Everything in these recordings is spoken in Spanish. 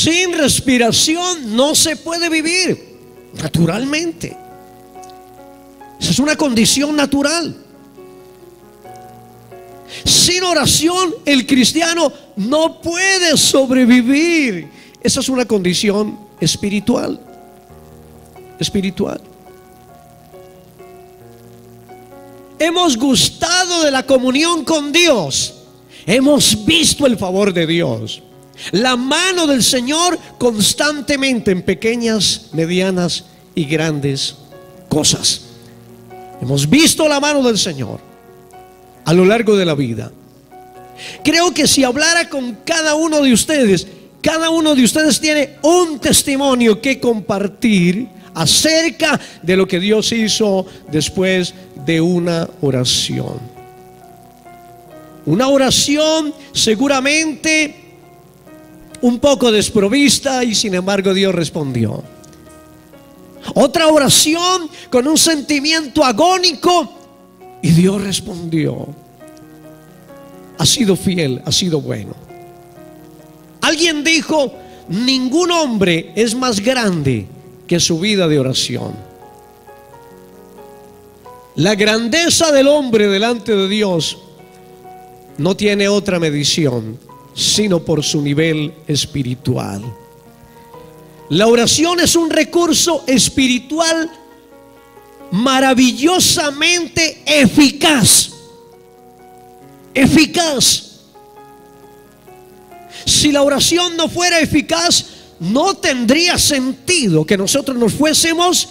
Sin respiración no se puede vivir naturalmente. Esa es una condición natural. Sin oración el cristiano no puede sobrevivir. Esa es una condición espiritual. Espiritual. Hemos gustado de la comunión con Dios. Hemos visto el favor de Dios, la mano del Señor constantemente en pequeñas, medianas y grandes cosas. Hemos visto la mano del Señor a lo largo de la vida. Creo que si hablara con cada uno de ustedes tiene un testimonio que compartir acerca de lo que Dios hizo después de una oración. Una oración seguramente un poco desprovista y sin embargo Dios respondió. Otra oración con un sentimiento agónico y Dios respondió. Ha sido fiel, ha sido bueno. Alguien dijo: ningún hombre es más grande que su vida de oración. La grandeza del hombre delante de Dios no tiene otra medición sino por su nivel espiritual. La oración es un recurso espiritual maravillosamente eficaz. Eficaz. Si la oración no fuera eficaz, no tendría sentido que nosotros nos fuésemos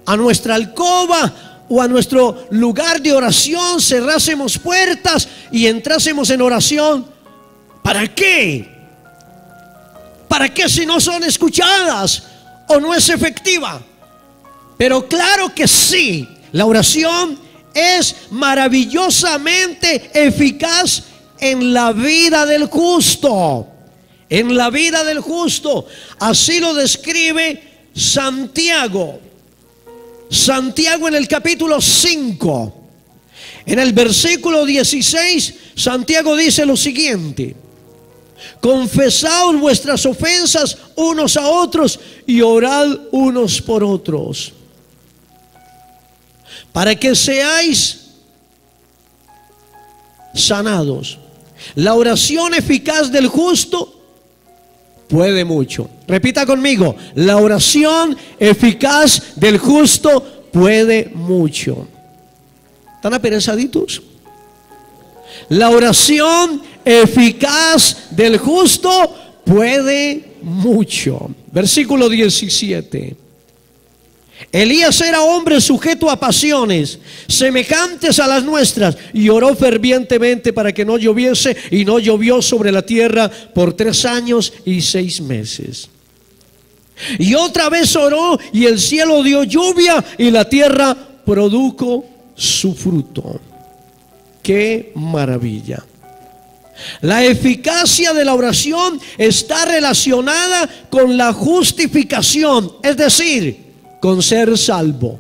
a nuestra alcoba o a nuestro lugar de oración, cerrásemos puertas y entrásemos en oración. ¿Para qué? ¿Para qué si no son escuchadas o no es efectiva? Pero claro que sí, la oración es maravillosamente eficaz en la vida del justo. En la vida del justo. Así lo describe Santiago. Santiago en el capítulo 5. En el versículo 16, Santiago dice lo siguiente: confesaos vuestras ofensas unos a otros y orad unos por otros, para que seáis sanados. La oración eficaz del justo puede mucho. Repita conmigo: la oración eficaz del justo puede mucho. ¿Están aperezaditos? La oración eficaz del justo puede mucho. Versículo 17. Elías era hombre sujeto a pasiones semejantes a las nuestras, y oró fervientemente para que no lloviese, y no llovió sobre la tierra por 3 años y 6 meses. Y otra vez oró, y el cielo dio lluvia, y la tierra produjo su fruto. ¡Qué maravilla! La eficacia de la oración está relacionada con la justificación, es decir, con ser salvo.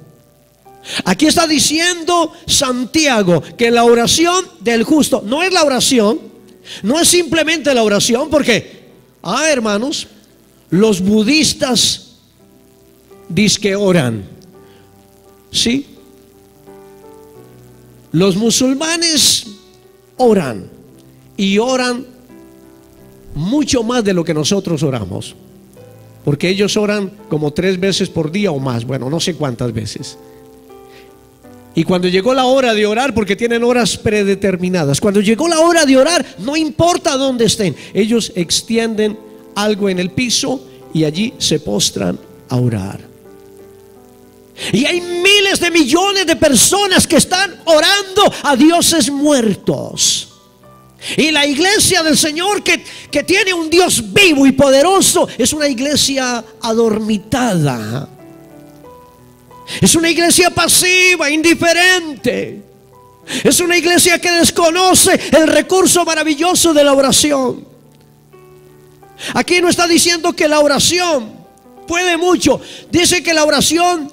Aquí está diciendo Santiago que la oración del justo no es la oración, no es simplemente la oración, porque, hermanos, los budistas dizque oran, ¿sí? Los musulmanes oran, y oran mucho más de lo que nosotros oramos, porque ellos oran como 3 veces por día o más, bueno, no sé cuántas veces. Y cuando llegó la hora de orar, porque tienen horas predeterminadas, cuando llegó la hora de orar, no importa dónde estén, ellos extienden algo en el piso y allí se postran a orar. Y hay miles de millones de personas que están orando a dioses muertos. Y la iglesia del Señor que tiene un Dios vivo y poderoso es una iglesia adormitada. Es una iglesia pasiva, indiferente. Es una iglesia que desconoce el recurso maravilloso de la oración. Aquí no está diciendo que la oración puede mucho. Dice que la oración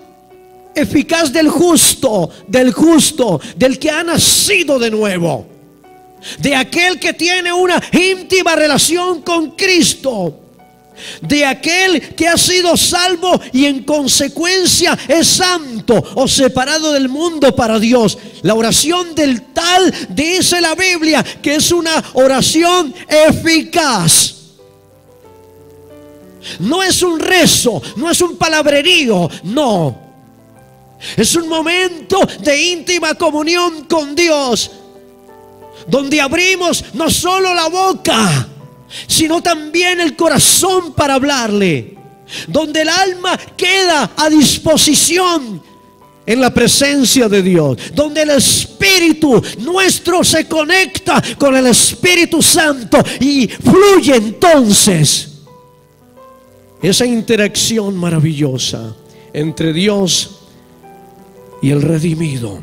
eficaz del justo, del que ha nacido de nuevo, de aquel que tiene una íntima relación con Cristo, de aquel que ha sido salvo y en consecuencia es santo o separado del mundo para Dios. La oración del tal dice la Biblia que es una oración eficaz. No es un rezo, no es un palabrerío, no. Es un momento de íntima comunión con Dios, donde abrimos no solo la boca, sino también el corazón para hablarle, donde el alma queda a disposición en la presencia de Dios, donde el Espíritu nuestro se conecta con el Espíritu Santo y fluye entonces esa interacción maravillosa entre Dios y el redimido.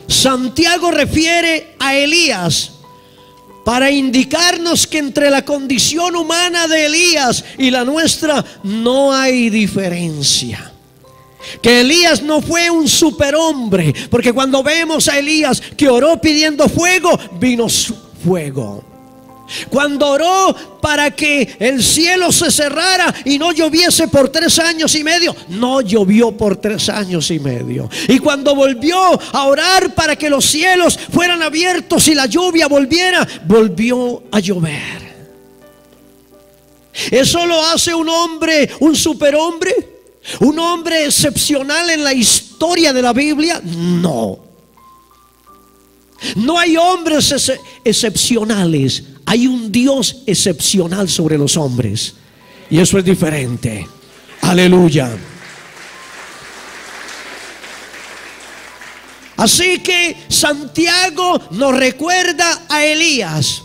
Santiago refiere a Elías para indicarnos que entre la condición humana de Elías y la nuestra no hay diferencia. Que Elías no fue un superhombre, porque cuando vemos a Elías que oró pidiendo fuego, vino fuego. Cuando oró para que el cielo se cerrara y no lloviese por 3 años y medio, no llovió por 3 años y medio. Y cuando volvió a orar para que los cielos fueran abiertos y la lluvia volviera, volvió a llover. ¿Eso lo hace un hombre, un superhombre? ¿Un hombre excepcional en la historia de la Biblia? No. No hay hombres excepcionales. Hay un Dios excepcional sobre los hombres. Y eso es diferente. Aleluya. Así que Santiago nos recuerda a Elías.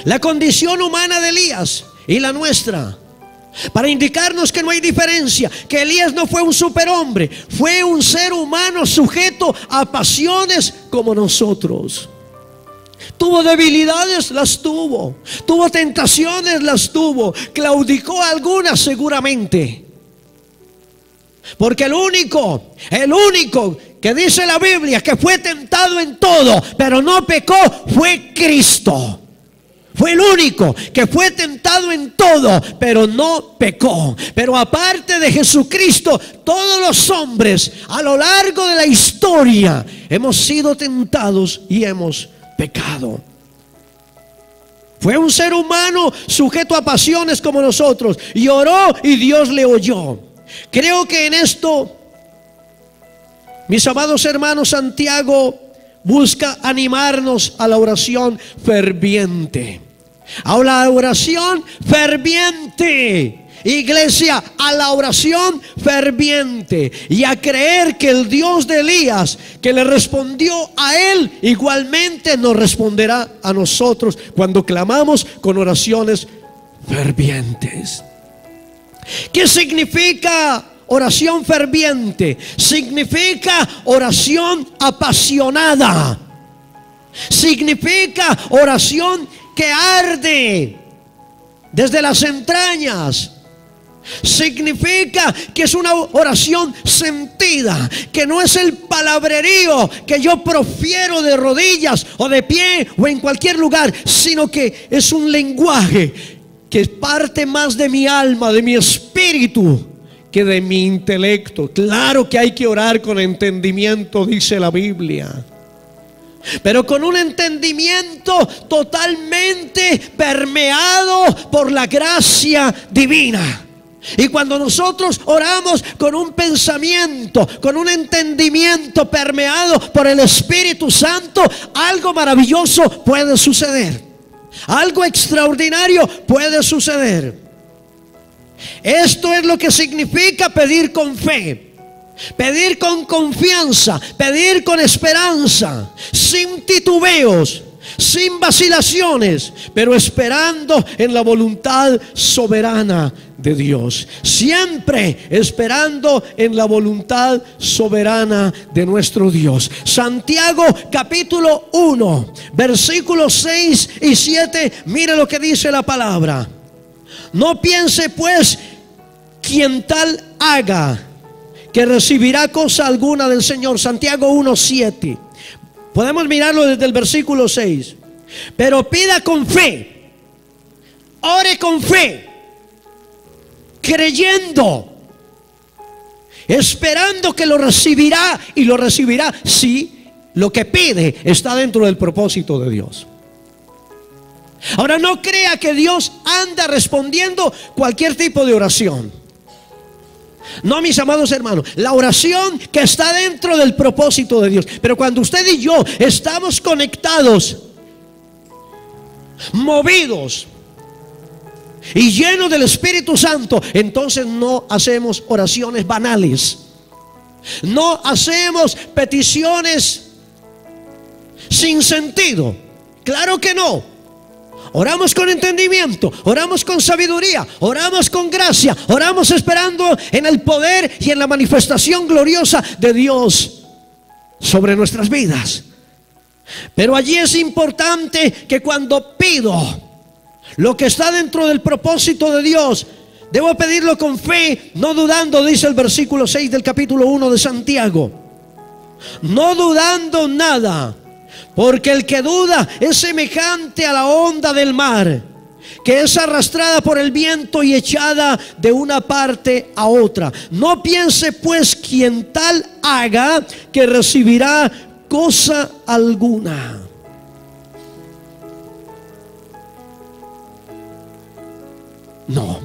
La condición humana de Elías y la nuestra, para indicarnos que no hay diferencia, que Elías no fue un superhombre, fue un ser humano sujeto a pasiones como nosotros. Tuvo debilidades, las tuvo. Tuvo tentaciones, las tuvo. Claudicó algunas seguramente. Porque el único que dice la Biblia que fue tentado en todo, pero no pecó, fue Cristo. Fue el único que fue tentado en todo, pero no pecó. Pero aparte de Jesucristo, todos los hombres a lo largo de la historia hemos sido tentados y hemos pecado. Fue un ser humano sujeto a pasiones como nosotros, y oró y Dios le oyó. Creo que en esto, mis amados hermanos, Santiago busca animarnos a la oración ferviente. A la oración ferviente. Iglesia, a la oración ferviente, y a creer que el Dios de Elías, que le respondió a él, igualmente nos responderá a nosotros cuando clamamos con oraciones fervientes. ¿Qué significa oración ferviente? Significa oración apasionada. Significa oración que arde desde las entrañas. Significa que es una oración sentida, que no es el palabrerío que yo profiero de rodillas o de pie o en cualquier lugar, sino que es un lenguaje que parte más de mi alma, de mi espíritu, que de mi intelecto. Claro que hay que orar con entendimiento, dice la Biblia, pero con un entendimiento totalmente permeado por la gracia divina. Y cuando nosotros oramos con un pensamiento, con un entendimiento permeado por el Espíritu Santo, algo maravilloso puede suceder. Algo extraordinario puede suceder. Esto es lo que significa pedir con fe. Pedir con confianza, pedir con esperanza, sin titubeos, sin vacilaciones, pero esperando en la voluntad soberana de Dios. Siempre esperando en la voluntad soberana de nuestro Dios. Santiago capítulo 1, versículos 6 y 7. Mire lo que dice la palabra. No piense pues quien tal haga que recibirá cosa alguna del Señor. Santiago 1:7. Podemos mirarlo desde el versículo 6. Pero pida con fe. ore con fe, creyendo, esperando que lo recibirá, y lo recibirá si lo que pide está dentro del propósito de Dios. Ahora, no crea que Dios anda respondiendo cualquier tipo de oración. No, mis amados hermanos, la oración que está dentro del propósito de Dios. Pero cuando usted y yo estamos conectados, movidos y llenos del Espíritu Santo, entonces no hacemos oraciones banales, no hacemos peticiones sin sentido. Claro que no. Oramos con entendimiento, oramos con sabiduría, oramos con gracia, oramos esperando en el poder y en la manifestación gloriosa de Dios sobre nuestras vidas. Pero allí es importante que cuando pido lo que está dentro del propósito de Dios, debo pedirlo con fe, no dudando, dice el versículo 6 del capítulo 1 de Santiago. No dudando nada, porque el que duda es semejante a la onda del mar, que es arrastrada por el viento y echada de una parte a otra. No piense pues quien tal haga que recibirá cosa alguna. No,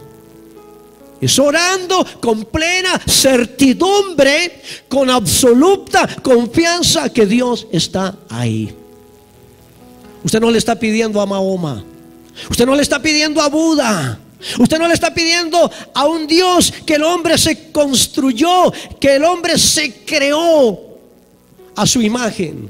es orando con plena certidumbre, con absoluta confianza que Dios está ahí. Usted no le está pidiendo a Mahoma, usted no le está pidiendo a Buda, usted no le está pidiendo a un Dios que el hombre se construyó, que el hombre se creó a su imagen.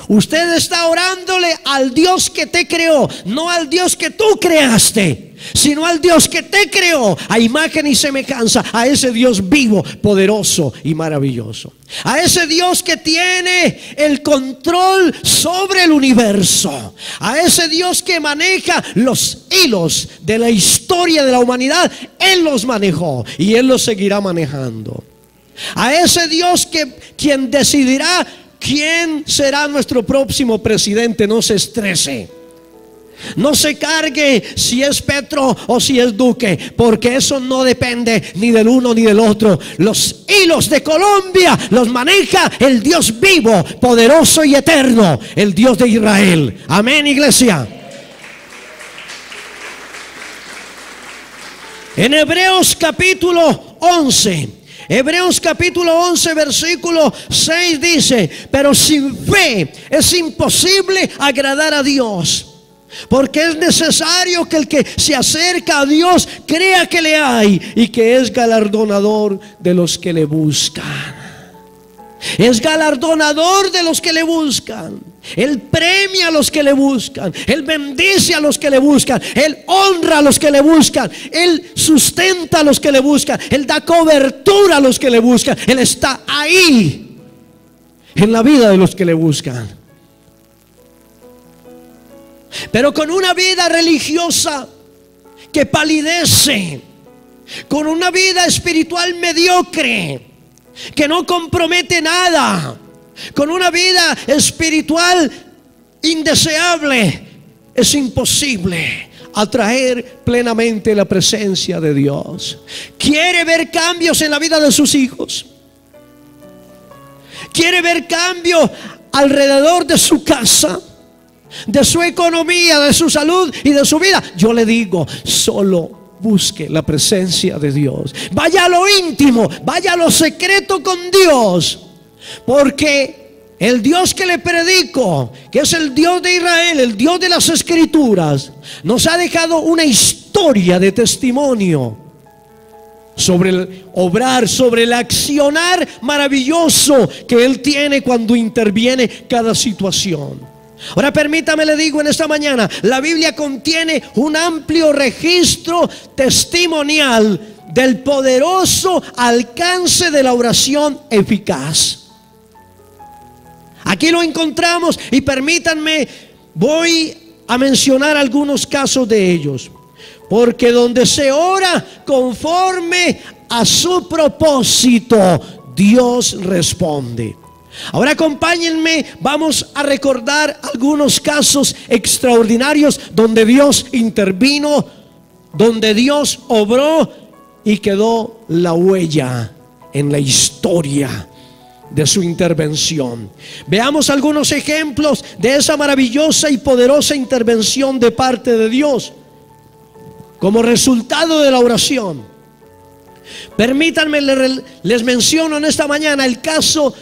Usted está orándole al Dios que te creó, no al Dios que tú creaste, sino al Dios que te creó a imagen y semejanza, a ese Dios vivo, poderoso y maravilloso, a ese Dios que tiene el control sobre el universo, a ese Dios que maneja los hilos de la historia de la humanidad. Él los manejó y Él los seguirá manejando. A ese Dios quien decidirá quién será nuestro próximo presidente. No se estrese, no se cargue si es Petro o si es Duque, porque eso no depende ni del uno ni del otro. Los hilos de Colombia los maneja el Dios vivo, poderoso y eterno, el Dios de Israel. Amén, iglesia. En Hebreos capítulo 11, Hebreos capítulo 11 versículo 6 dice: pero sin fe es imposible agradar a Dios, porque es necesario que el que se acerca a Dios crea que le hay y que es galardonador de los que le buscan. Es galardonador de los que le buscan. Él premia a los que le buscan. Él bendice a los que le buscan. Él honra a los que le buscan. Él sustenta a los que le buscan. Él da cobertura a los que le buscan. Él está ahí en la vida de los que le buscan. Pero con una vida religiosa que palidece, con una vida espiritual mediocre que no compromete nada, con una vida espiritual indeseable, es imposible atraer plenamente la presencia de Dios. ¿Quiere ver cambios en la vida de sus hijos? ¿Quiere ver cambio alrededor de su casa, de su economía, de su salud y de su vida? Yo le digo, solo busque la presencia de Dios. Vaya a lo íntimo, vaya a lo secreto con Dios, porque el Dios que le predico, que es el Dios de Israel, el Dios de las Escrituras, nos ha dejado una historia de testimonio sobre el obrar, sobre el accionar maravilloso que Él tiene cuando interviene cada situación. Ahora permítame, le digo en esta mañana, la Biblia contiene un amplio registro testimonial del poderoso alcance de la oración eficaz. Aquí lo encontramos y permítanme, voy a mencionar algunos casos de ellos. Porque donde se ora conforme a su propósito, Dios responde. Ahora acompáñenme, vamos a recordar algunos casos extraordinarios donde Dios intervino, donde Dios obró y quedó la huella en la historia de su intervención. Veamos algunos ejemplos de esa maravillosa y poderosa intervención de parte de Dios como resultado de la oración. Permítanme, les menciono en esta mañana el caso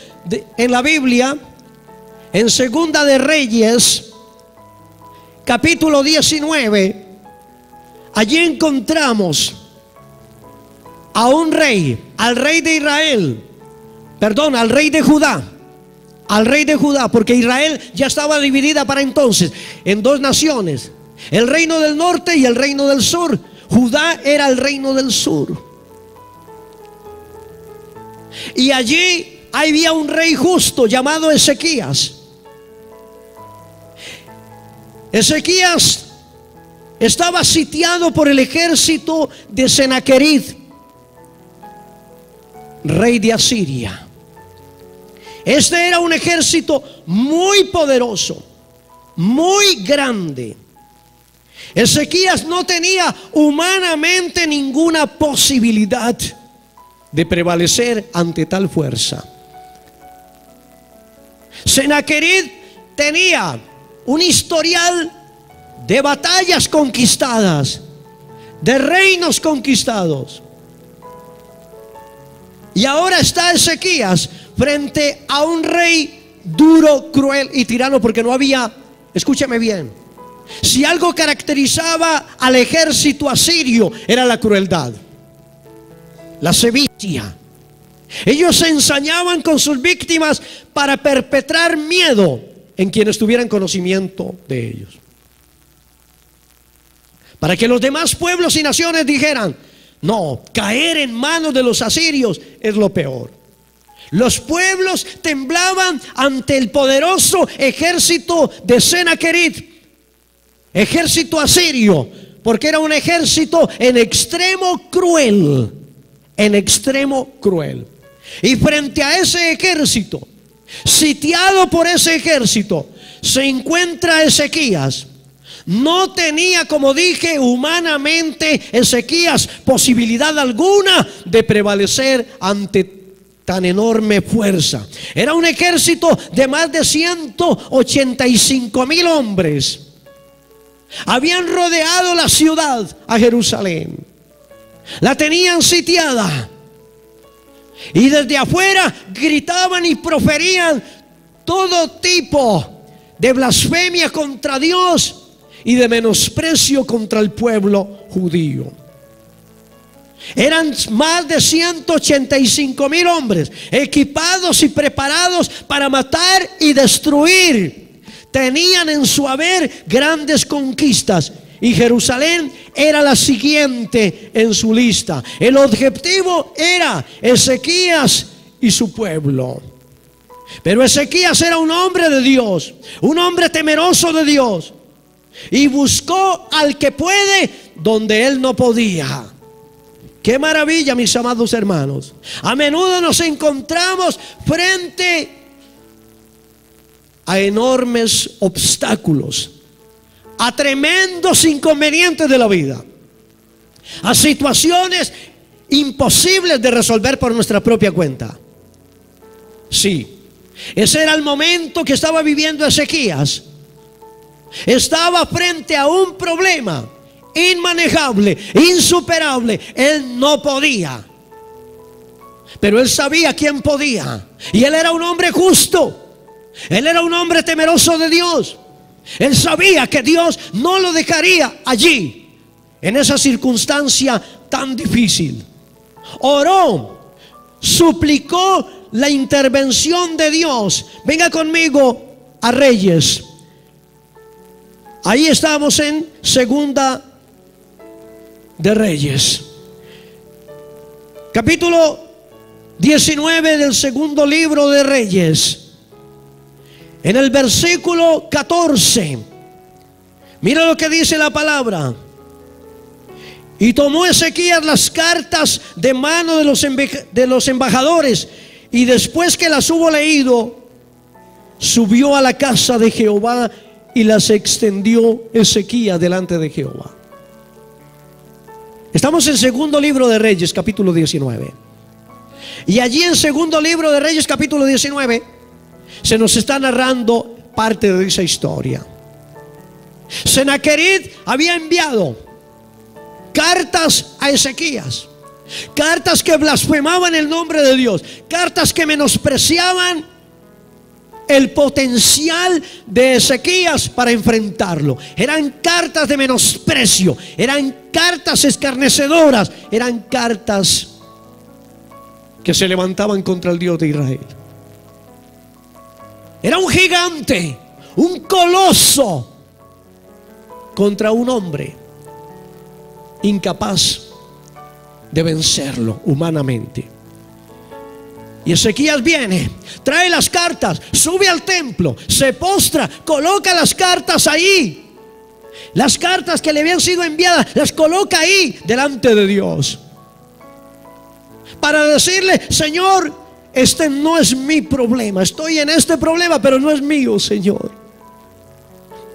en la Biblia, en Segunda de Reyes, capítulo 19. Allí encontramos a un rey, al rey de Israel, perdón, al rey de Judá, porque Israel ya estaba dividida para entonces en dos naciones, el reino del norte y el reino del sur. Judá era el reino del sur. Y allí había un rey justo llamado Ezequías. Ezequías estaba sitiado por el ejército de Senaquerib, rey de Asiria. Este era un ejército muy poderoso, muy grande. Ezequías no tenía humanamente ninguna posibilidad de prevalecer ante tal fuerza. Senaquerib tenía un historial de batallas conquistadas, de reinos conquistados. Y ahora está Ezequías frente a un rey duro, cruel y tirano, porque no había, escúchame bien, si algo caracterizaba al ejército asirio era la crueldad, la sevicia. Ellos se ensañaban con sus víctimas para perpetrar miedo en quienes tuvieran conocimiento de ellos, para que los demás pueblos y naciones dijeran: no, caer en manos de los asirios es lo peor. Los pueblos temblaban ante el poderoso ejército de Senaquerib, ejército asirio, porque era un ejército en extremo cruel, en extremo cruel. Y frente a ese ejército, sitiado por ese ejército, se encuentra Ezequías. No tenía, como dije, humanamente Ezequías posibilidad alguna de prevalecer ante tan enorme fuerza. Era un ejército de más de 185,000 hombres. Habían rodeado la ciudad, a Jerusalén. La tenían sitiada. Y desde afuera gritaban y proferían todo tipo de blasfemia contra Dios y de menosprecio contra el pueblo judío. Eran más de 185,000 hombres, equipados y preparados para matar y destruir. Tenían en su haber grandes conquistas, y Jerusalén era la siguiente en su lista. El objetivo era Ezequías y su pueblo. Pero Ezequías era un hombre de Dios, un hombre temeroso de Dios, y buscó al que puede donde él no podía. Qué maravilla, mis amados hermanos. A menudo nos encontramos frente a enormes obstáculos, a tremendos inconvenientes de la vida, a situaciones imposibles de resolver por nuestra propia cuenta. Sí, ese era el momento que estaba viviendo Ezequías. Estaba frente a un problema inmanejable, insuperable. Él no podía, pero él sabía quién podía. Y él era un hombre justo. Él era un hombre temeroso de Dios. Él sabía que Dios no lo dejaría allí, en esa circunstancia tan difícil. Oró, suplicó la intervención de Dios. Venga conmigo a Reyes. Ahí estamos en Segunda de Reyes, capítulo 19 del segundo libro de Reyes. En el versículo 14, mira lo que dice la palabra. Y tomó Ezequías las cartas de mano de los embajadores, y después que las hubo leído, subió a la casa de Jehová y las extendió Ezequías delante de Jehová. Estamos en segundo libro de Reyes, capítulo 19. Y allí en segundo libro de Reyes, capítulo 19, se nos está narrando parte de esa historia. Sennacherib había enviado cartas a Ezequías, cartas que blasfemaban el nombre de Dios, cartas que menospreciaban el potencial de Ezequías para enfrentarlo. Eran cartas de menosprecio, eran cartas escarnecedoras, eran cartas que se levantaban contra el Dios de Israel. Era un gigante, un coloso contra un hombre incapaz de vencerlo humanamente. Y Ezequías viene, trae las cartas, sube al templo, se postra, coloca las cartas ahí. Las cartas que le habían sido enviadas, las coloca ahí delante de Dios, para decirle: Señor, este no es mi problema. Estoy en este problema, pero no es mío, Señor.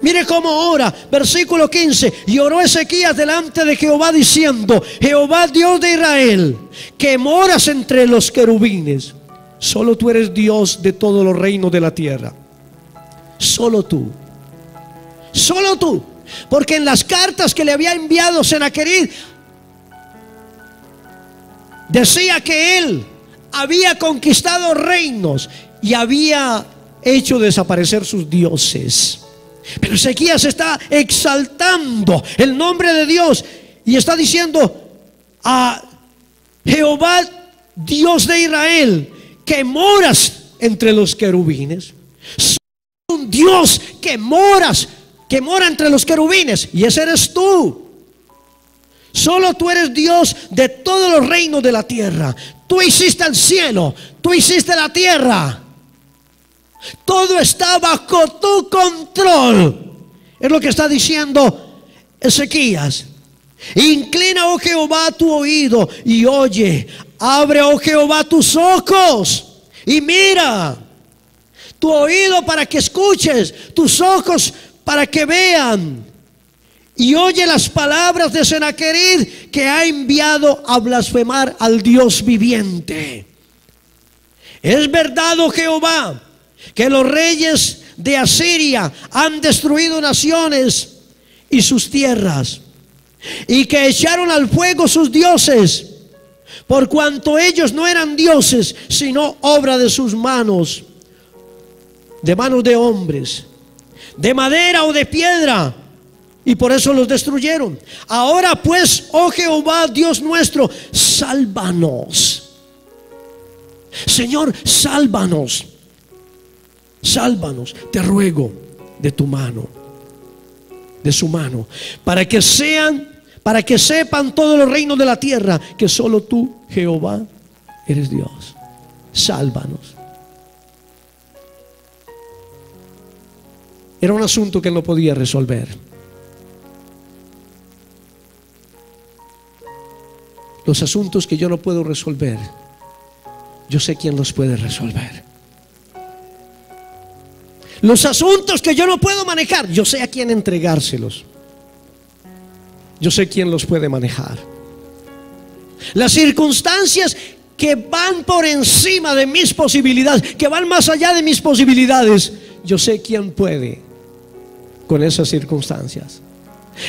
Mire cómo ora, versículo 15. Y oró Ezequías delante de Jehová diciendo: Jehová, Dios de Israel, que moras entre los querubines, solo tú eres Dios de todos los reinos de la tierra. Solo tú. Solo tú. Porque en las cartas que le había enviado Sennacherib decía que él había conquistado reinos y había hecho desaparecer sus dioses. Pero Ezequías está exaltando el nombre de Dios y está diciendo: a Jehová, Dios de Israel, que moras entre los querubines. Soy un Dios que mora entre los querubines, y ese eres tú. Solo tú eres Dios de todos los reinos de la tierra. Tú hiciste el cielo, tú hiciste la tierra. Todo está bajo tu control. Es lo que está diciendo Ezequías. Inclina, oh Jehová, tu oído y oye. Abre, oh Jehová, tus ojos y mira. Tu oído para que escuches, tus ojos para que vean. Y oye las palabras de Sennacherib, que ha enviado a blasfemar al Dios viviente. Es verdad, oh Jehová, que los reyes de Asiria han destruido naciones y sus tierras, y que echaron al fuego sus dioses, por cuanto ellos no eran dioses, sino obra de sus manos, de manos de hombres, de madera o de piedra, y por eso los destruyeron. Ahora pues, oh Jehová, Dios nuestro, sálvanos. Señor, sálvanos. Sálvanos, te ruego, de tu mano, de su mano, para que sepan todos los reinos de la tierra que solo tú, Jehová, eres Dios. Sálvanos. Era un asunto que él no podía resolver. Los asuntos que yo no puedo resolver, yo sé quién los puede resolver. Los asuntos que yo no puedo manejar, yo sé a quién entregárselos. Yo sé quién los puede manejar. Las circunstancias que van por encima de mis posibilidades, que van más allá de mis posibilidades, yo sé quién puede con esas circunstancias.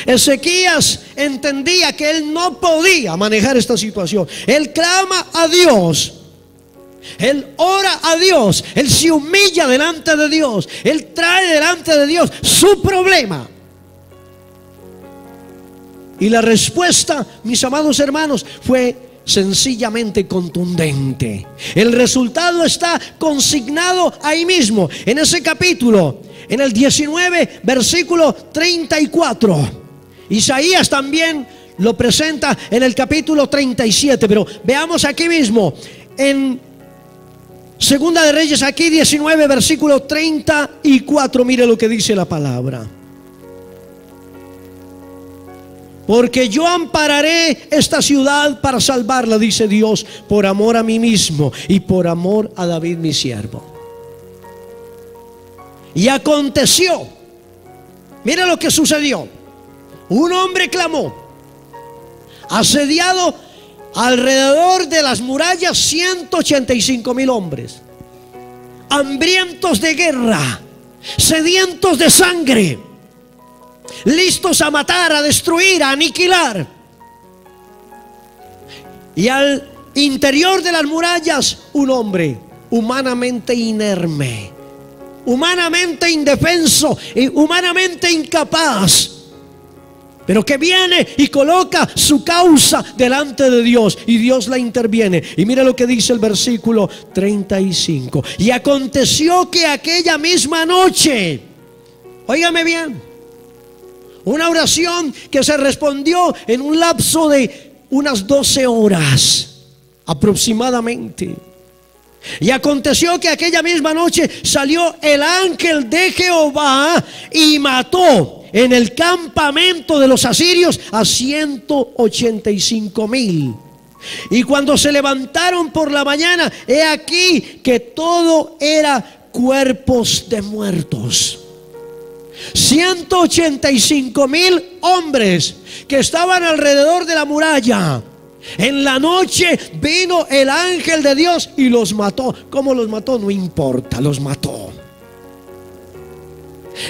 Ezequías entendía que él no podía manejar esta situación. Él clama a Dios. Él ora a Dios, él se humilla delante de Dios, él trae delante de Dios su problema. Y la respuesta, mis amados hermanos, fue sencillamente contundente. El resultado está consignado ahí mismo, en ese capítulo, en el 19, versículo 34. Isaías también lo presenta en el capítulo 37, pero veamos aquí mismo, en Segunda de Reyes, aquí 19, versículo 34. Mire lo que dice la palabra. Porque yo ampararé esta ciudad para salvarla, dice Dios, por amor a mí mismo y por amor a David mi siervo. Y aconteció, mira lo que sucedió. Un hombre clamó, asediado alrededor de las murallas 185,000 hombres, hambrientos de guerra, sedientos de sangre, listos a matar, a destruir, a aniquilar. Y al interior de las murallas un hombre humanamente inerme, humanamente indefenso y humanamente incapaz, pero que viene y coloca su causa delante de Dios, y Dios la interviene. Y mira lo que dice el versículo 35. Y aconteció que aquella misma noche, óigame bien, una oración que se respondió en un lapso de unas 12 horas aproximadamente. Y aconteció que aquella misma noche salió el ángel de Jehová y mató en el campamento de los asirios a 185,000. Y cuando se levantaron por la mañana, he aquí que todo era cuerpos de muertos. 185,000 hombres que estaban alrededor de la muralla. En la noche vino el ángel de Dios y los mató. ¿Cómo los mató? No importa, los mató.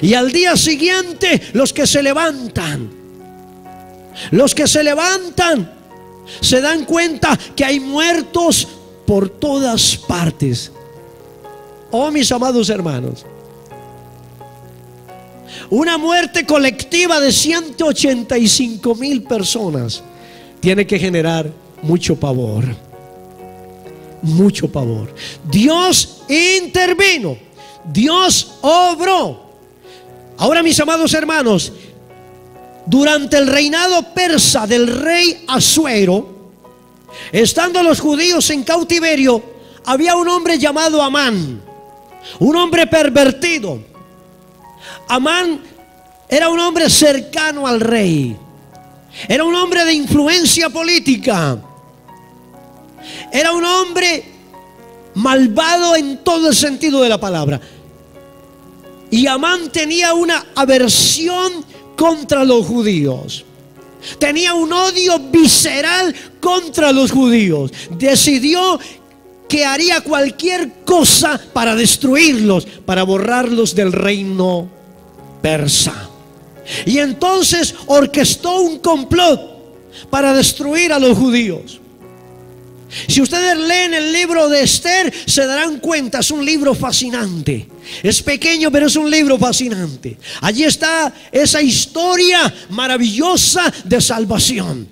Y al día siguiente los que se levantan se dan cuenta que hay muertos por todas partes. Oh, mis amados hermanos, una muerte colectiva de 185,000 personas tiene que generar mucho pavor. Mucho pavor. Dios intervino, Dios obró. Ahora, mis amados hermanos, durante el reinado persa del rey Asuero, estando los judíos en cautiverio, había un hombre llamado Amán, un hombre pervertido. Amán era un hombre cercano al rey, era un hombre de influencia política, era un hombre malvado en todo el sentido de la palabra. Y Amán tenía una aversión contra los judíos, tenía un odio visceral contra los judíos. Decidió que haría cualquier cosa para destruirlos, para borrarlos del reino persa. Y entonces orquestó un complot para destruir a los judíos. Si ustedes leen el libro de Esther, se darán cuenta, es un libro fascinante. Es pequeño, pero es un libro fascinante. Allí está esa historia maravillosa de salvación.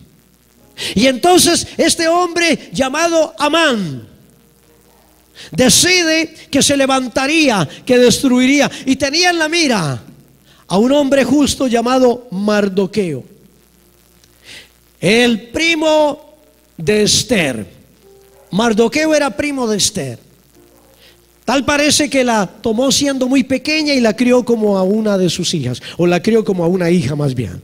Y entonces este hombre llamado Amán decide que se levantaría, que destruiría, y tenía en la mira a un hombre justo llamado Mardoqueo, el primo de Esther. Mardoqueo era primo de Esther. Tal parece que la tomó siendo muy pequeña y la crió como a una de sus hijas, o la crió como a una hija más bien.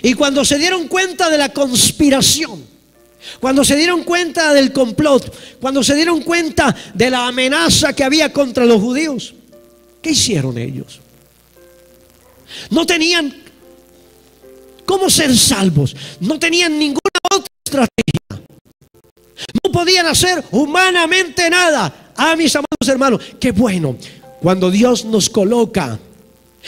Y cuando se dieron cuenta de la conspiración, cuando se dieron cuenta del complot, cuando se dieron cuenta de la amenaza que había contra los judíos, ¿qué hicieron ellos? No tenían cómo ser salvos, no tenían ninguna otra estrategia. No podían hacer humanamente nada. Ah, mis amados hermanos, qué bueno cuando Dios nos coloca.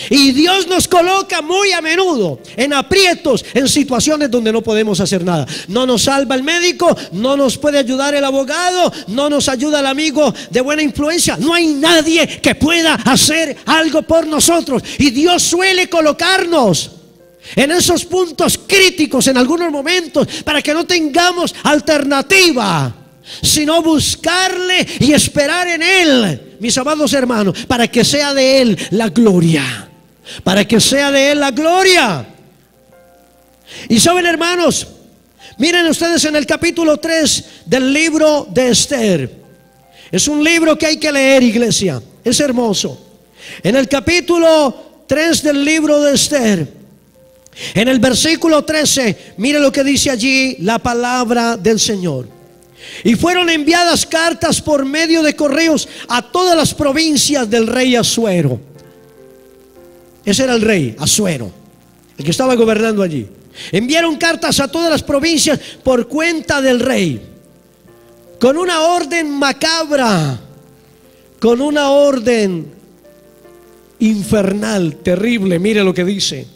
Y Dios nos coloca muy a menudo en aprietos, en situaciones donde no podemos hacer nada. No nos salva el médico, no nos puede ayudar el abogado, no nos ayuda el amigo de buena influencia. No hay nadie que pueda hacer algo por nosotros. Y Dios suele colocarnos en esos puntos críticos en algunos momentos para que no tengamos alternativa, sino buscarle y esperar en Él, mis amados hermanos, para que sea de Él la gloria. Para que sea de Él la gloria. Y saben, hermanos, miren ustedes en el capítulo 3 del libro de Esther. Es un libro que hay que leer, iglesia. Es hermoso. En el capítulo 3 del libro de Esther, en el versículo 13, mire lo que dice allí la palabra del Señor. Y fueron enviadas cartas por medio de correos a todas las provincias del rey Asuero. Ese era el rey Asuero, el que estaba gobernando allí. Enviaron cartas a todas las provincias por cuenta del rey, con una orden macabra, con una orden infernal, terrible. Mire lo que dice.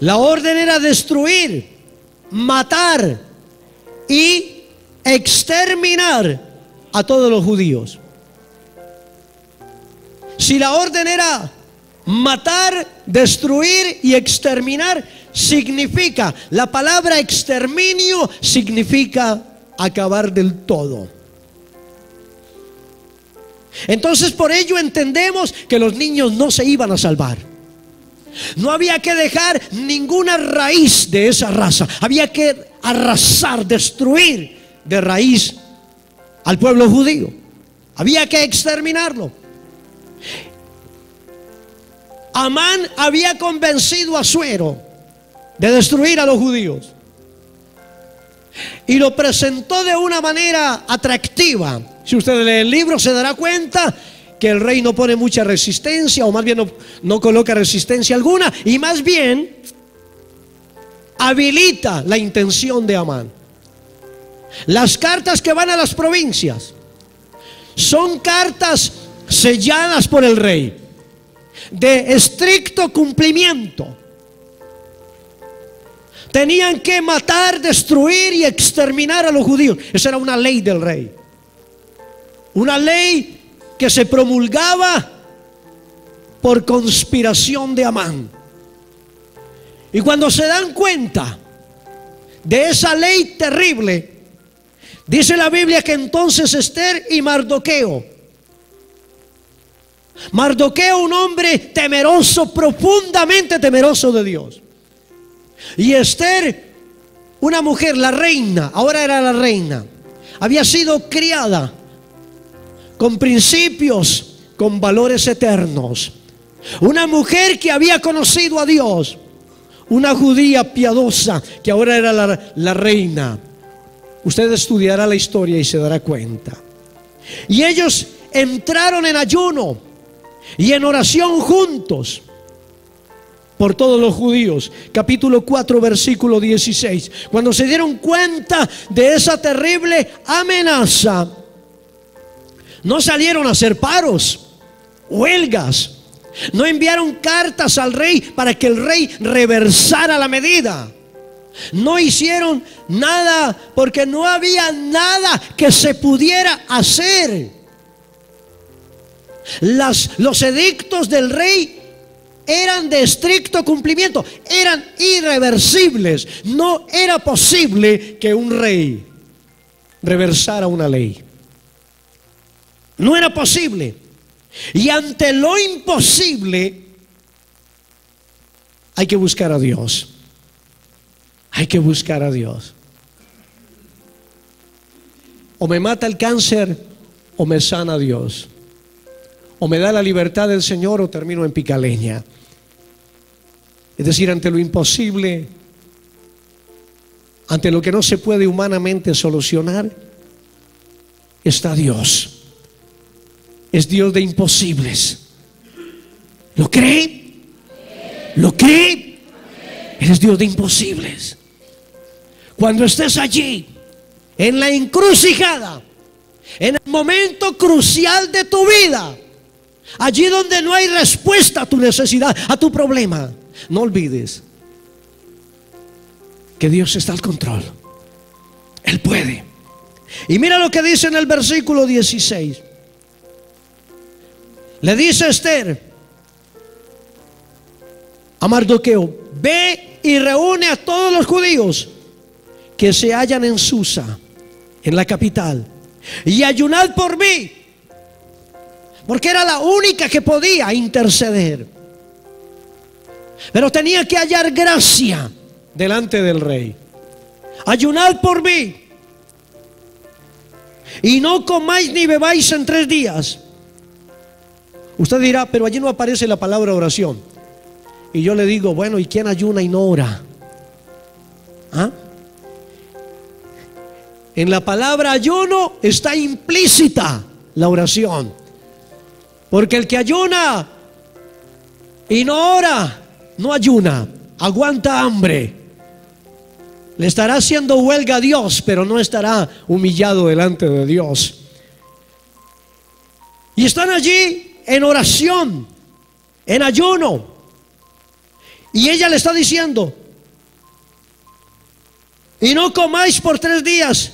La orden era destruir, matar y exterminar a todos los judíos. Si la orden era matar, destruir y exterminar, significa, la palabra exterminio significa acabar del todo. Entonces, por ello entendemos que los niños no se iban a salvar. No había que dejar ninguna raíz de esa raza. Había que arrasar, destruir de raíz al pueblo judío. Había que exterminarlo. Amán había convencido a Asuero de destruir a los judíos y lo presentó de una manera atractiva. Si usted lee el libro se dará cuenta que el rey no pone mucha resistencia, o más bien no coloca resistencia alguna, y más bien habilita la intención de Amán. Las cartas que van a las provincias son cartas selladas por el rey, de estricto cumplimiento. Tenían que matar, destruir y exterminar a los judíos. Esa era una ley del rey, una ley que se promulgaba por conspiración de Amán. Y cuando se dan cuenta de esa ley terrible, dice la Biblia que entonces Esther y Mardoqueo, un hombre temeroso, profundamente temeroso de Dios, y Esther, una mujer, la reina, ahora era la reina, había sido criada con principios, con valores eternos, una mujer que había conocido a Dios, una judía piadosa que ahora era la reina. Usted estudiará la historia y se dará cuenta. Y ellos entraron en ayuno y en oración juntos por todos los judíos. Capítulo 4, versículo 16. Cuando se dieron cuenta de esa terrible amenaza, no salieron a hacer paros, huelgas. No enviaron cartas al rey para que el rey reversara la medida. No hicieron nada porque no había nada que se pudiera hacer. Los edictos del rey eran de estricto cumplimiento, eran irreversibles. No era posible que un rey reversara una ley. No era posible. Y ante lo imposible hay que buscar a Dios. Hay que buscar a Dios. O me mata el cáncer o me sana Dios. O me da la libertad del Señor o termino en picaleña. Es decir, ante lo imposible, ante lo que no se puede humanamente solucionar, está Dios. Es Dios de imposibles. ¿Lo cree? ¿Lo cree? Eres Dios de imposibles. Cuando estés allí, en la encrucijada, en el momento crucial de tu vida, allí donde no hay respuesta a tu necesidad, a tu problema, no olvides que Dios está al control. Él puede. Y mira lo que dice en el versículo 16. Le dice Esther a Mardoqueo: ve y reúne a todos los judíos que se hallan en Susa, en la capital, y ayunad por mí, porque era la única que podía interceder. Pero tenía que hallar gracia delante del rey. Ayunad por mí y no comáis ni bebáis en 3 días. Usted dirá, pero allí no aparece la palabra oración. Y yo le digo, bueno, ¿y quién ayuna y no ora? ¿Ah? En la palabra ayuno está implícita la oración. Porque el que ayuna y no ora, no ayuna, aguanta hambre. Le estará haciendo huelga a Dios, pero no estará humillado delante de Dios. Y están allí en oración, en ayuno. Y ella le está diciendo: y no comáis por 3 días,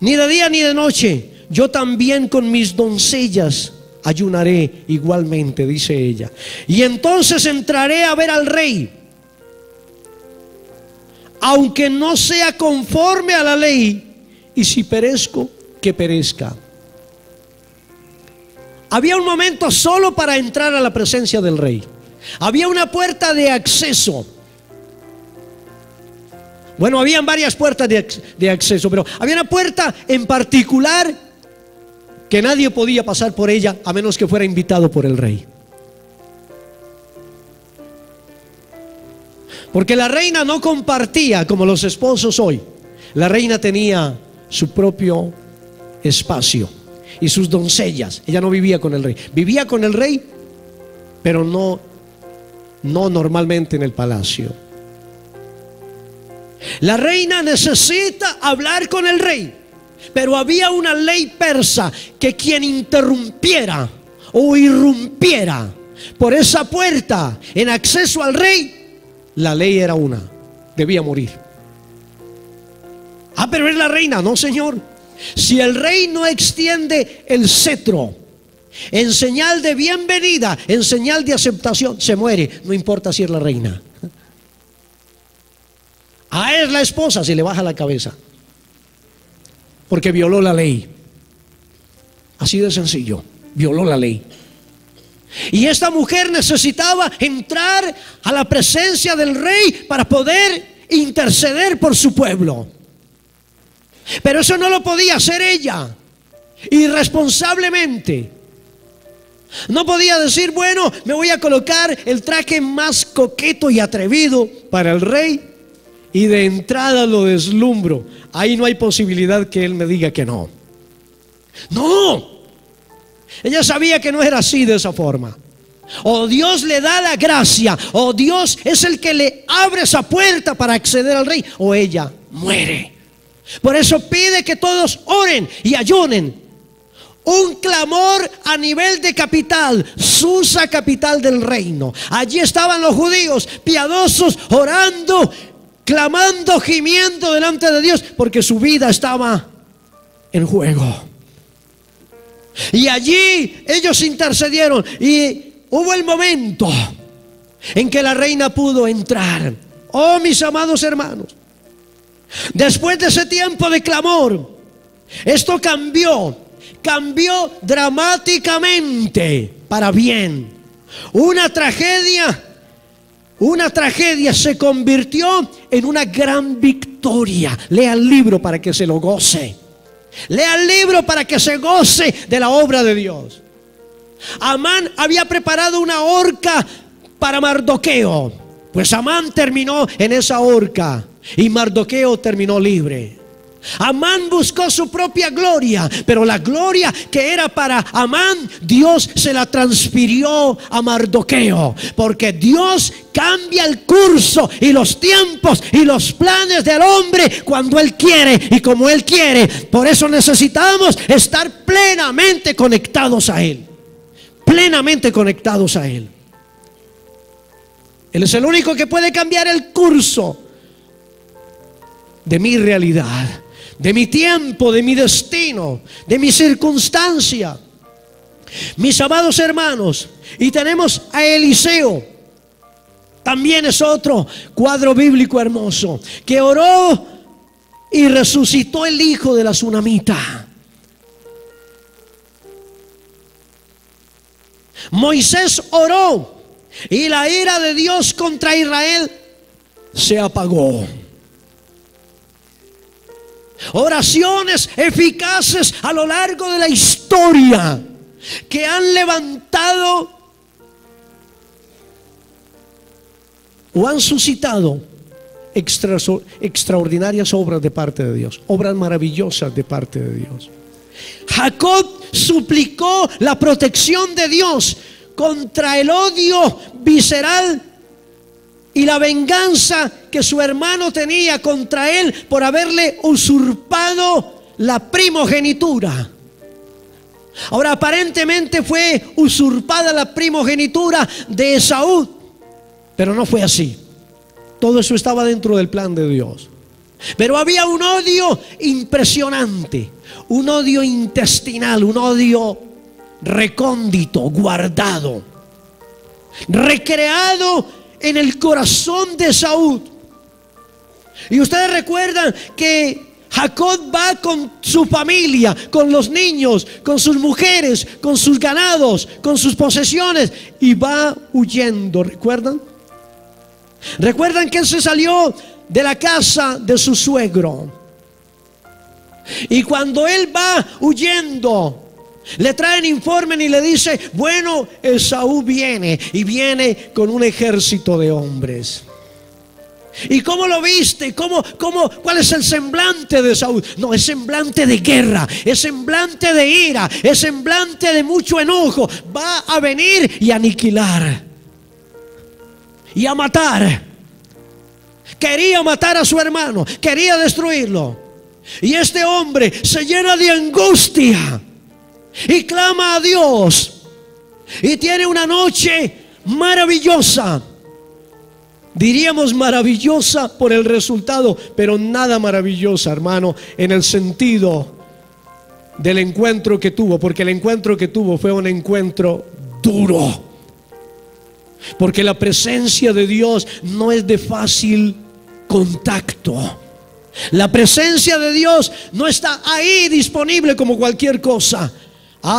ni de día ni de noche. Yo también con mis doncellas ayunaré igualmente, dice ella. Y entonces entraré a ver al rey, aunque no sea conforme a la ley, y si perezco, que perezca. Había un momento solo para entrar a la presencia del rey. Había una puerta de acceso. Bueno, habían varias puertas de acceso, pero había una puerta en particular que nadie podía pasar por ella a menos que fuera invitado por el rey. Porque la reina no compartía como los esposos hoy. La reina tenía su propio espacio y sus doncellas. Ella no vivía con el rey. Vivía con el rey, pero no normalmente en el palacio. La reina necesita hablar con el rey, pero había una ley persa que quien interrumpiera o irrumpiera por esa puerta en acceso al rey, la ley era una: debía morir. Ah, pero es la reina. No, señor. Si el rey no extiende el cetro en señal de bienvenida, en señal de aceptación, se muere. No importa si es la reina. Ah, es la esposa, se le baja la cabeza porque violó la ley. Así de sencillo, violó la ley. Y esta mujer necesitaba entrar a la presencia del rey para poder interceder por su pueblo. Pero eso no lo podía hacer ella irresponsablemente. No podía decir: bueno, me voy a colocar el traje más coqueto y atrevido para el rey y de entrada lo deslumbro. Ahí no hay posibilidad que él me diga que no. No. Ella sabía que no era así, de esa forma. O Dios le da la gracia, o Dios es el que le abre esa puerta para acceder al rey, o ella muere. Por eso pide que todos oren y ayunen. Un clamor a nivel de capital, Susa, capital del reino. Allí estaban los judíos piadosos, orando, clamando, gimiendo delante de Dios, porque su vida estaba en juego. Y allí ellos intercedieron, y hubo el momento en que la reina pudo entrar. Oh, mis amados hermanos, después de ese tiempo de clamor, esto cambió dramáticamente para bien. Una tragedia se convirtió en una gran victoria. Lea el libro para que se lo goce. Lea el libro para que se goce de la obra de Dios. Amán había preparado una horca para Mardoqueo. Pues Amán terminó en esa horca y Mardoqueo terminó libre. Amán buscó su propia gloria, pero la gloria que era para Amán, Dios se la transfirió a Mardoqueo, porque Dios cambia el curso y los tiempos y los planes del hombre cuando Él quiere y como Él quiere. Por eso necesitamos estar plenamente conectados a Él. Plenamente conectados a Él. Él es el único que puede cambiar el curso de mi realidad, de mi tiempo, de mi destino, de mi circunstancia. Mis amados hermanos, y tenemos a Eliseo. También es otro cuadro bíblico hermoso, que oró y resucitó el hijo de la tsunamita. Moisés oró y la ira de Dios contra Israel se apagó. Oraciones eficaces a lo largo de la historia que han levantado o han suscitado extraordinarias obras de parte de Dios, obras maravillosas de parte de Dios. Jacob suplicó la protección de Dios contra el odio visceral y la venganza que su hermano tenía contra él por haberle usurpado la primogenitura. Ahora, aparentemente fue usurpada la primogenitura de Esaú, pero no fue así. Todo eso estaba dentro del plan de Dios. Pero había un odio impresionante, un odio intestinal, un odio recóndito, guardado, recreado en el corazón de Esaú. Y ustedes recuerdan que Jacob va con su familia, con los niños, con sus mujeres, con sus ganados, con sus posesiones, y va huyendo. ¿Recuerdan? Recuerdan que él se salió de la casa de su suegro, y cuando él va huyendo, le traen informe y le dice: bueno, Esaú viene, y viene con un ejército de hombres. ¿Y cómo lo viste? ¿Cuál es el semblante de Esaú? No, es semblante de guerra, es semblante de ira, es semblante de mucho enojo. Va a venir y aniquilar y a matar. Quería matar a su hermano, quería destruirlo. Y este hombre se llena de angustia y clama a Dios, y tiene una noche maravillosa. Diríamos maravillosa por el resultado, pero nada maravillosa, hermano, en el sentido del encuentro que tuvo, porque el encuentro que tuvo fue un encuentro duro. Porque la presencia de Dios no es de fácil contacto. La presencia de Dios no está ahí disponible como cualquier cosa.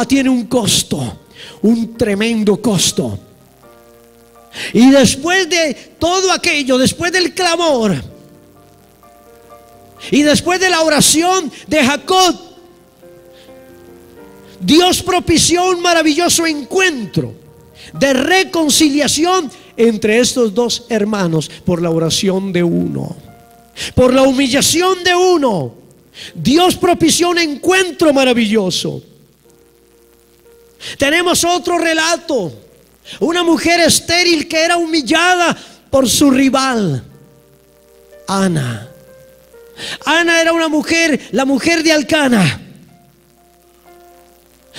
Tiene un costo, un tremendo costo. Y después de todo aquello, después del clamor y después de la oración de Jacob, Dios propició un maravilloso encuentro de reconciliación entre estos dos hermanos por la oración de uno, por la humillación de uno. Dios propició un encuentro maravilloso. Tenemos otro relato, una mujer estéril que era humillada por su rival, Ana. Ana era una mujer, la mujer de Elcana.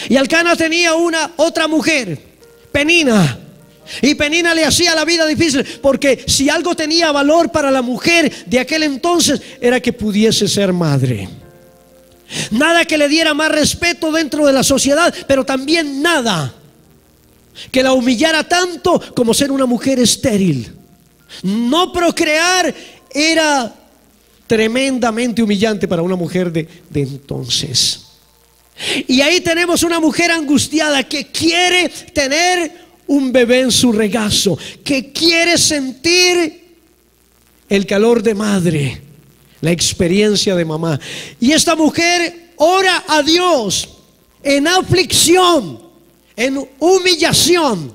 Y Elcana tenía otra mujer, Penina. Y Penina le hacía la vida difícil, porque si algo tenía valor para la mujer de aquel entonces era que pudiese ser madre. Nada que le diera más respeto dentro de la sociedad, pero también nada que la humillara tanto como ser una mujer estéril. No procrear era tremendamente humillante para una mujer de entonces. Y ahí tenemos una mujer angustiada que quiere tener un bebé en su regazo, que quiere sentir el calor de madre, la experiencia de mamá. Y esta mujer ora a Dios en aflicción, en humillación,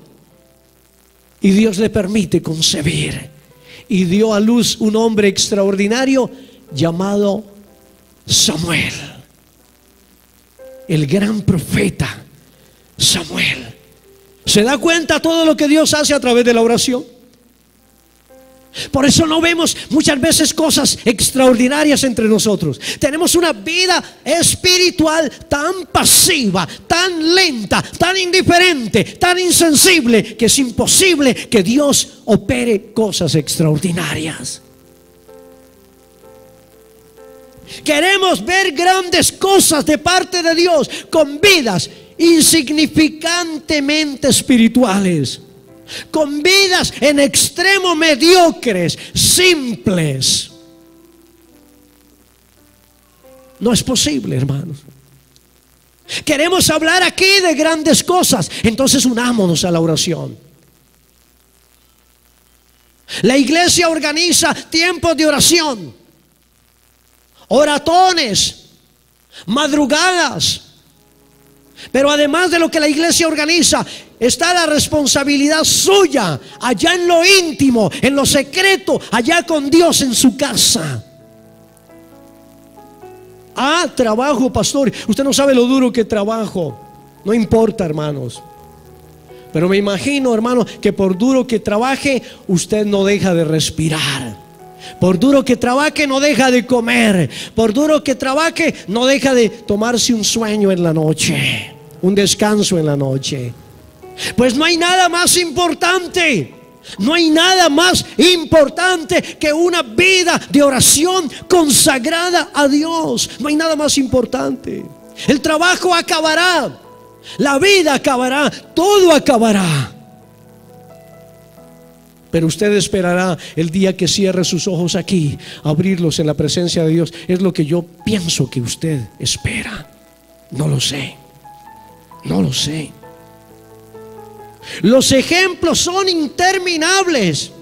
y Dios le permite concebir, y dio a luz un hombre extraordinario llamado Samuel, el gran profeta Samuel. ¿Se da cuenta todo lo que Dios hace a través de la oración? Por eso no vemos muchas veces cosas extraordinarias entre nosotros. Tenemos una vida espiritual tan pasiva, tan lenta, tan indiferente, tan insensible, que es imposible que Dios opere cosas extraordinarias. Queremos ver grandes cosas de parte de Dios con vidas insignificantemente espirituales, con vidas en extremo mediocres, simples. No es posible, hermanos. Queremos hablar aquí de grandes cosas, entonces unámonos a la oración. La iglesia organiza tiempos de oración, oratones, madrugadas. Pero además de lo que la iglesia organiza, está la responsabilidad suya, allá en lo íntimo, en lo secreto, allá con Dios en su casa. Trabajo, pastor. Usted no sabe lo duro que trabajo. No importa, hermanos. Pero me imagino, hermano, que por duro que trabaje, usted no deja de respirar. Por duro que trabaje, no deja de comer. Por duro que trabaje, no deja de tomarse un sueño en la noche, un descanso en la noche. Pues no hay nada más importante. No hay nada más importante que una vida de oración consagrada a Dios. No hay nada más importante. El trabajo acabará, la vida acabará, todo acabará. Pero usted esperará el día que cierre sus ojos aquí, abrirlos en la presencia de Dios. Es lo que yo pienso que usted espera. No lo sé. No lo sé. Los ejemplos son interminables.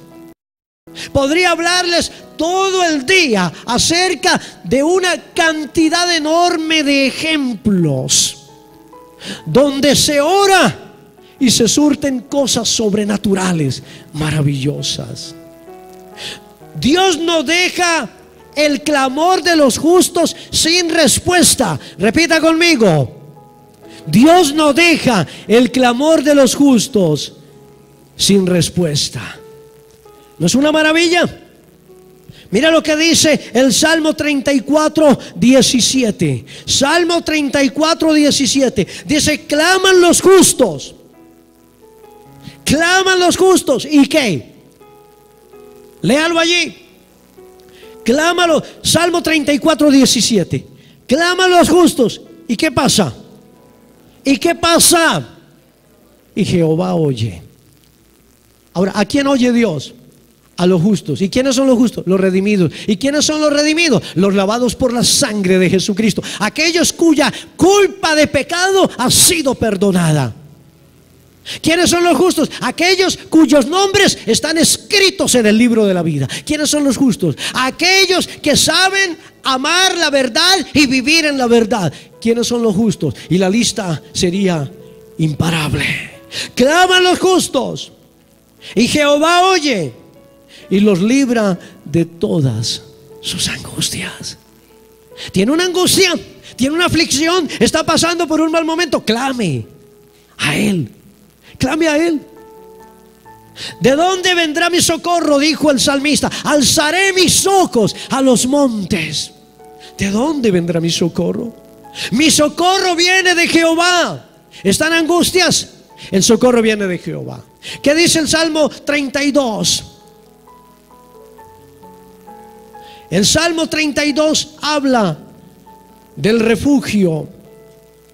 Podría hablarles todo el día acerca de una cantidad enorme de ejemplos donde se ora y se surten cosas sobrenaturales, maravillosas. Dios no deja el clamor de los justos sin respuesta. Repita conmigo: Dios no deja el clamor de los justos sin respuesta. ¿No es una maravilla? Mira lo que dice el Salmo 34, 17. Salmo 34, 17. Dice: claman los justos. Claman los justos. ¿Y qué? Léalo allí. Clámalo. Salmo 34, 17. Claman los justos. ¿Y qué pasa? ¿Y qué pasa? Y Jehová oye. Ahora, ¿a quién oye Dios? A los justos. ¿Y quiénes son los justos? Los redimidos. ¿Y quiénes son los redimidos? Los lavados por la sangre de Jesucristo. Aquellos cuya culpa de pecado ha sido perdonada. ¿Quiénes son los justos? Aquellos cuyos nombres están escritos en el libro de la vida. ¿Quiénes son los justos? Aquellos que saben amar la verdad y vivir en la verdad. ¿Quiénes son los justos? Y la lista sería imparable. Claman los justos y Jehová oye y los libra de todas sus angustias. Tiene una angustia, tiene una aflicción, está pasando por un mal momento. Clame a Él. Clame a Él. ¿De dónde vendrá mi socorro?, dijo el salmista. Alzaré mis ojos a los montes. ¿De dónde vendrá mi socorro? Mi socorro viene de Jehová. ¿Están angustias? El socorro viene de Jehová. ¿Qué dice el Salmo 32? El Salmo 32 habla del refugio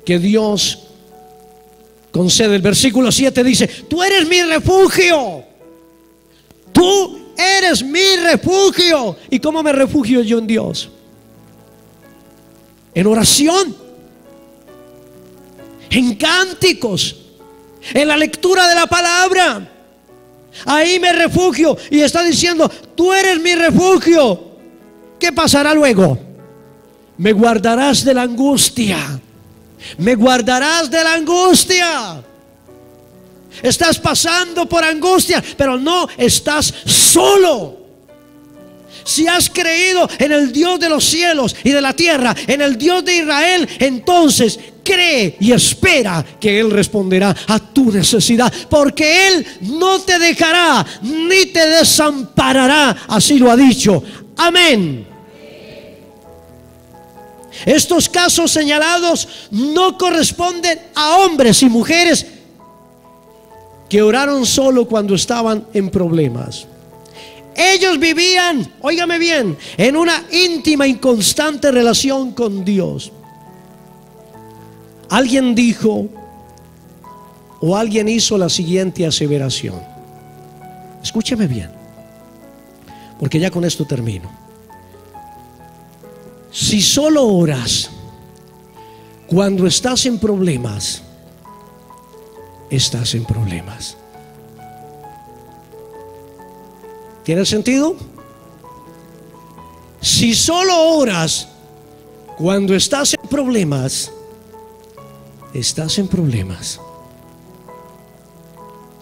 que Dios concede. El versículo 7 dice: tú eres mi refugio. Tú eres mi refugio. ¿Y cómo me refugio yo en Dios? En oración, en cánticos, en la lectura de la palabra. Ahí me refugio. Y está diciendo: tú eres mi refugio. ¿Qué pasará luego? Me guardarás de la angustia. Me guardarás de la angustia. Estás pasando por angustia, pero no estás solo. Si has creído en el Dios de los cielos y de la tierra, en el Dios de Israel, entonces cree y espera que Él responderá a tu necesidad, porque Él no te dejará ni te desamparará. Así lo ha dicho. Amén. Estos casos señalados no corresponden a hombres y mujeres que oraron solo cuando estaban en problemas. Ellos vivían, óigame bien, en una íntima y constante relación con Dios. Alguien dijo o alguien hizo la siguiente aseveración. Escúcheme bien, porque ya con esto termino. Si solo oras cuando estás en problemas, estás en problemas. ¿Tiene sentido? Si solo oras cuando estás en problemas, estás en problemas,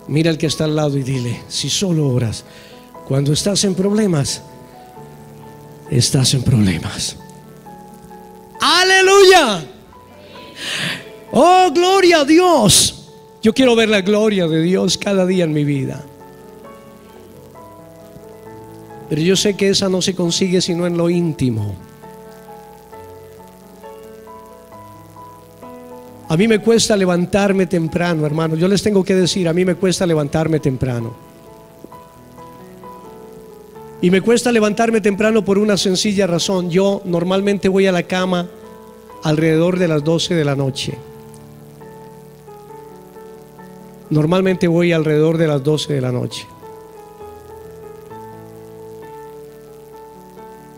mira al que está al lado y dile: si solo oras, cuando estás en problemas, estás en problemas. ¡Aleluya! ¡Oh, gloria a Dios! Yo quiero ver la gloria de Dios cada día en mi vida. Pero yo sé que esa no se consigue sino en lo íntimo. A mí me cuesta levantarme temprano, hermano. Yo les tengo que decir, a mí me cuesta levantarme temprano. Y me cuesta levantarme temprano por una sencilla razón. Yo normalmente voy a la cama alrededor de las 12 de la noche. Normalmente voy alrededor de las 12 de la noche.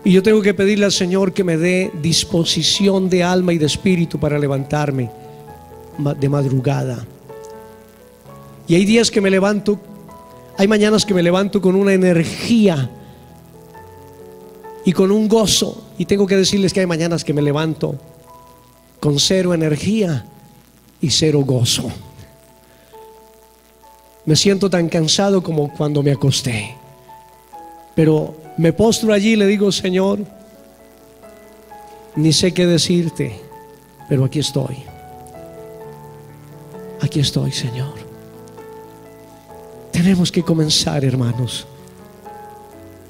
Y yo tengo que pedirle al Señor que me dé disposición de alma y de espíritu para levantarme de madrugada. Y hay días que me levanto, hay mañanas que me levanto con una energía y con un gozo. Y tengo que decirles que hay mañanas que me levanto con cero energía y cero gozo. Me siento tan cansado como cuando me acosté. Pero me postro allí y le digo: Señor, ni sé qué decirte, pero aquí estoy. Aquí estoy, Señor. Tenemos que comenzar, hermanos.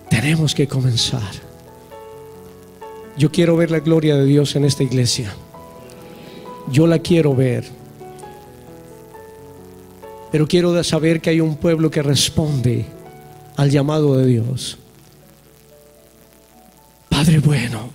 Tenemos que comenzar. Yo quiero ver la gloria de Dios en esta iglesia. Yo la quiero ver. Pero quiero saber que hay un pueblo que responde al llamado de Dios. Padre bueno,